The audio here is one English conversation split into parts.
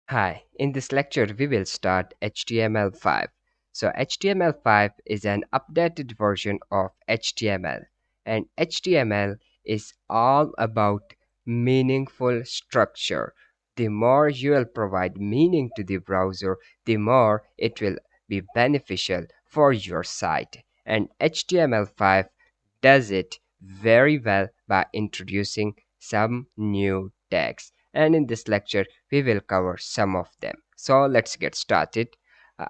Hi, in this lecture we will start HTML5. So HTML5 is an updated version of HTML, and HTML is all about meaningful structure. The more you will provide meaning to the browser, the more it will be beneficial for your site. And HTML5 does it very well by introducing some new tags. And in this lecture we will cover some of them. So let's get started.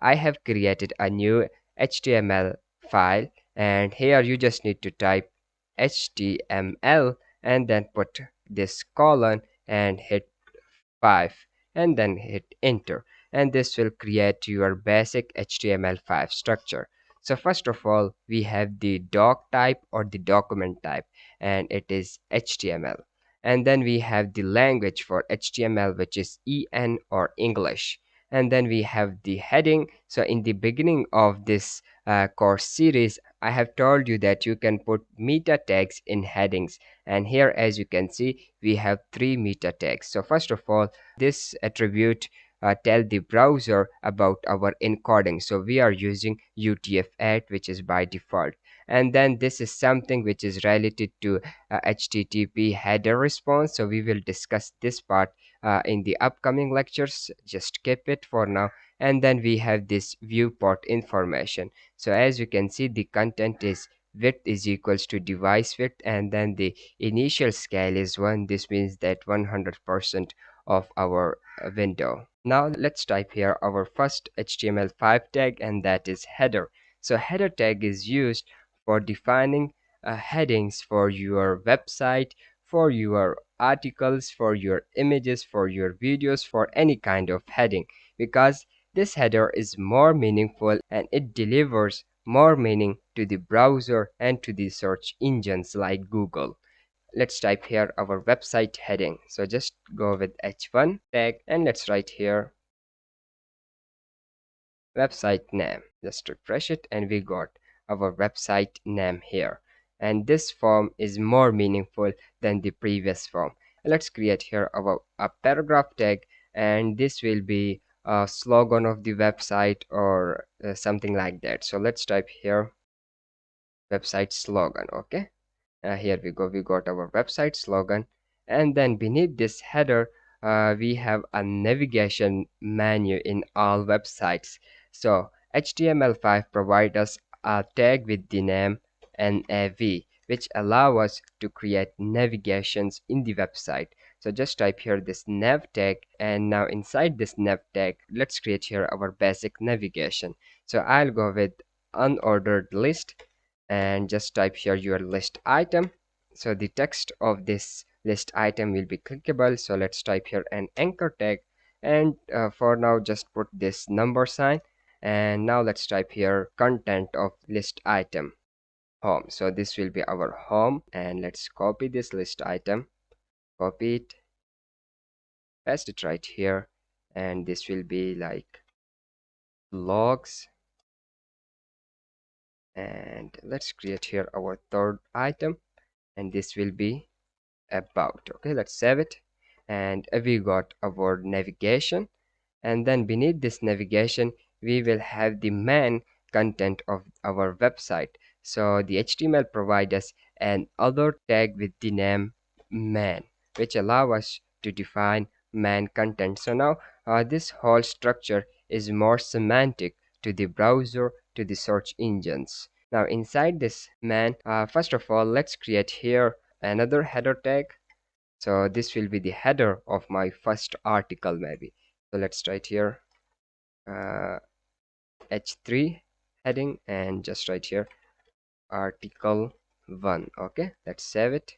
I have created a new HTML file, and here you just need to type HTML and then put this colon and hit 5 and then hit enter, and this will create your basic HTML5 structure. So first of all, we have the doc type or the document type, and it is HTML. And then we have the language for HTML, which is EN or English. And then we have the heading. So in the beginning of this course series, I have told you that you can put meta tags in headings, and here as you can see we have three meta tags. So first of all, this attribute tell the browser about our encoding, so we are using UTF-8, which is by default. And then this is something which is related to HTTP header response, so we will discuss this part in the upcoming lectures. Just skip it for now. And then we have this viewport information. So as you can see, the content is width is equals to device width, and then the initial scale is 1. This means that 100% of our window. Now let's type here our first HTML5 tag, and that is header. So header tag is used for defining headings for your website, for your articles, for your images, for your videos, for any kind of heading, because this header is more meaningful and it delivers more meaning to the browser and to the search engines like Google. Let's type here our website heading. So just go with h1 tag and let's write here website name. Just refresh it and we got our website name here. And this form is more meaningful than the previous form. Let's create here our a paragraph tag, and this will be a slogan of the website or something like that. So let's type here website slogan. Okay, here we go, we got our website slogan. And then beneath this header we have a navigation menu in all websites. So HTML5 provides us a tag with the name nav, which allow us to create navigations in the website. So just type here this nav tag, and now inside this nav tag let's create here our basic navigation. So I'll go with unordered list and just type here your list item. So the text of this list item will be clickable. So let's type here an anchor tag, and for now just put this number sign. And now let's type here content of list item home. So this will be our home, and let's copy this list item, copy it, paste it right here, and this will be like logs. And let's create here our third item, and this will be about. Okay, let's save it. And we got our navigation, and then beneath this navigation we will have the main content of our website. So the HTML provides us an other tag with the name main, which allow us to define main content. So now this whole structure is more semantic to the browser, to the search engines. Now inside this main, first of all let's create here another header tag. So this will be the header of my first article maybe. So let's write here uh, h3 heading, and just write here article 1. Okay, let's save it.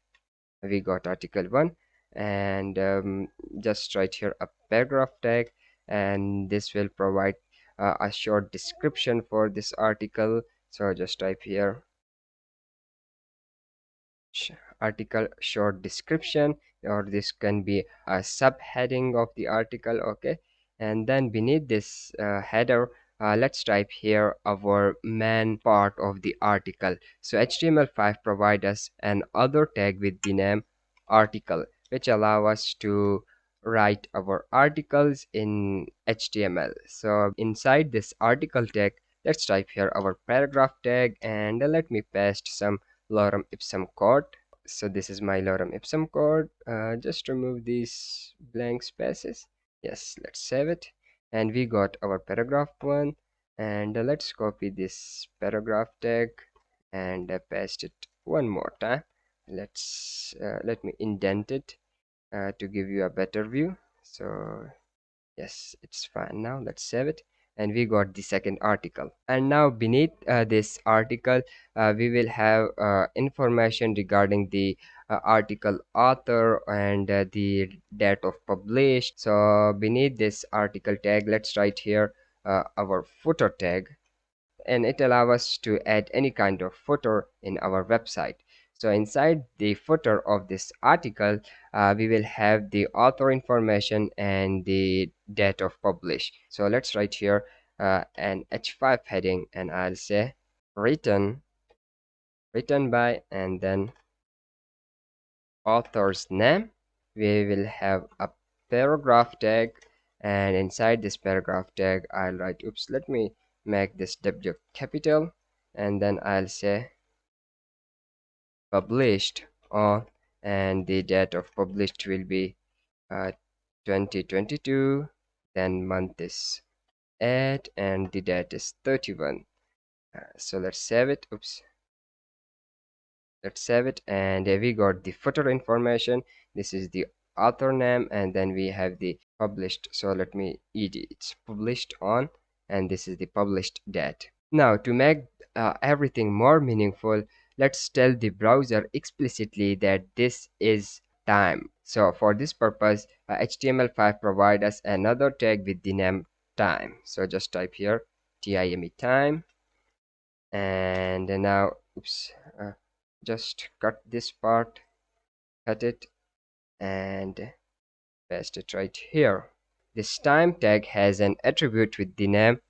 We got article 1. And just write here a paragraph tag, and this will provide a short description for this article. So just type here article short description, or this can be a subheading of the article. Okay, and then beneath this header let's type here our main part of the article. So HTML5 provides us an other tag with the name article, which allow us to write our articles in HTML. So inside this article tag, let's type here our paragraph tag, and let me paste some lorem ipsum code. So this is my lorem ipsum code. Just remove these blank spaces. Yes, let's save it. And we got our paragraph one. And let's copy this paragraph tag and paste it one more time. Let me indent it to give you a better view. So yes, it's fine now. Let's save it. And we got the second article. And now beneath this article, we will have information regarding the article author and the date of published. So beneath this article tag, let's write here our footer tag, and it allows us to add any kind of footer in our website. So inside the footer of this article, we will have the author information and the date of publish. So let's write here an H5 heading, and I'll say written by, and then author's name. We will have a paragraph tag, and inside this paragraph tag I'll write, oops, let me make this W capital, and then I'll say published on, and the date of published will be 2022, then month is 8, and the date is 31. So let's save it. Oops, let's save it. And we got the footer information. This is the author name, and then we have the published. So let me it's published on, and this is the published date. Now to make everything more meaningful, let's tell the browser explicitly that this is time. So for this purpose, HTML5 provides us another tag with the name time. So just type here time, and now oops, just cut this part, cut it, and paste it right here. This time tag has an attribute with the name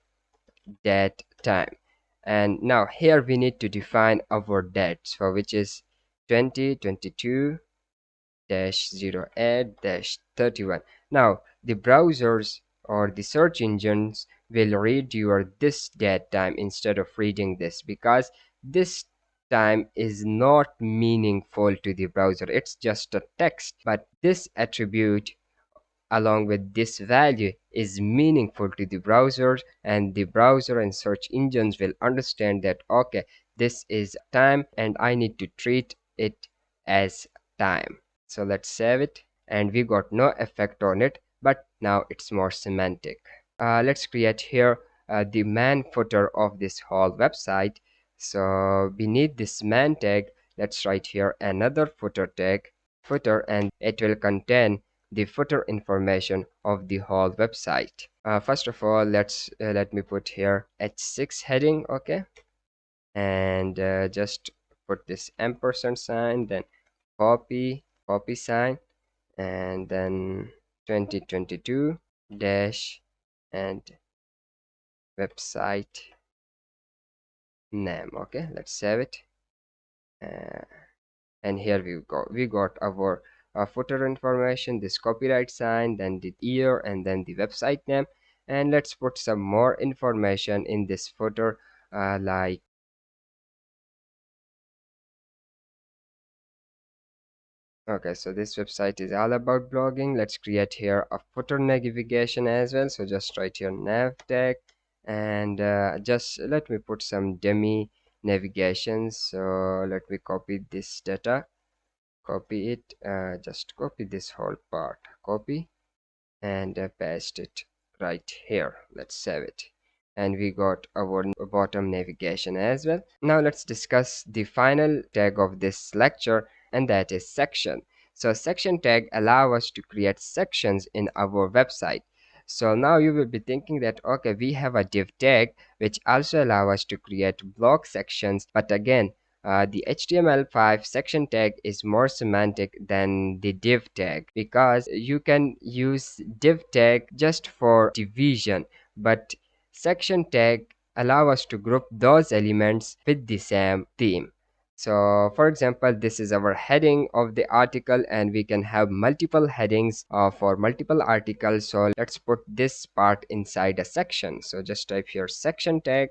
date time, and now here we need to define our date, so which is 2022 08-31. Now the browsers or the search engines will read your this date time instead of reading this, because this time is not meaningful to the browser. It's just a text, but this attribute along with this value is meaningful to the browsers, and the browser and search engines will understand that okay, this is time and I need to treat it as time. So let's save it, and we got no effect on it, but now it's more semantic. Let's create here the man footer of this whole website. So beneath this man tag, let's write here another footer tag, footer, and it will contain the footer information of the whole website. First of all, let me put here H6 heading, okay, and just put this ampersand sign, then copy sign, and then 2022 dash and website name. Okay, let's save it. And here we got our footer information, this copyright sign, then the year, and then the website name. And let's put some more information in this footer, like okay, so this website is all about blogging. Let's create here a footer navigation as well. So just write here nav tag, and just let me put some dummy navigations. So let me copy this data, copy it, just copy this whole part, copy, and paste it right here. Let's save it, and we got our bottom navigation as well. Now let's discuss the final tag of this lecture, and that is section. So section tag allow us to create sections in our website. So now you will be thinking that okay, we have a div tag which also allow us to create block sections, but again, the HTML5 section tag is more semantic than the div tag, because you can use div tag just for division, but section tag allow us to group those elements with the same theme. So for example, this is our heading of the article, and we can have multiple headings for multiple articles. So let's put this part inside a section. So just type here section tag,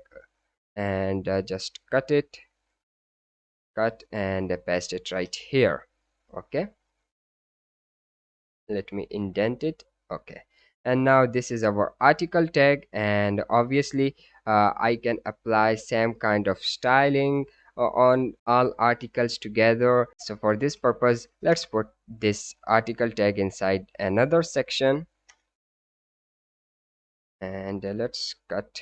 and just cut and paste it right here. Okay, let me indent it. Okay, and now this is our article tag, and obviously I can apply same kind of styling on all articles together. So for this purpose, let's put this article tag inside another section, and let's cut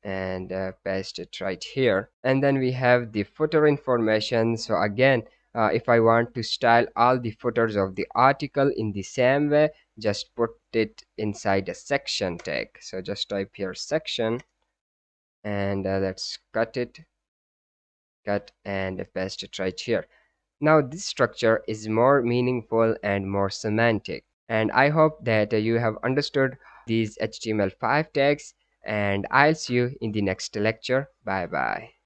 and paste it right here. And then we have the footer information. So again, if I want to style all the footers of the article in the same way, just put it inside a section tag. So just type here section, and let's cut and paste it right here. Now this structure is more meaningful and more semantic, and I hope that you have understood these HTML5 tags, and I'll see you in the next lecture. Bye bye.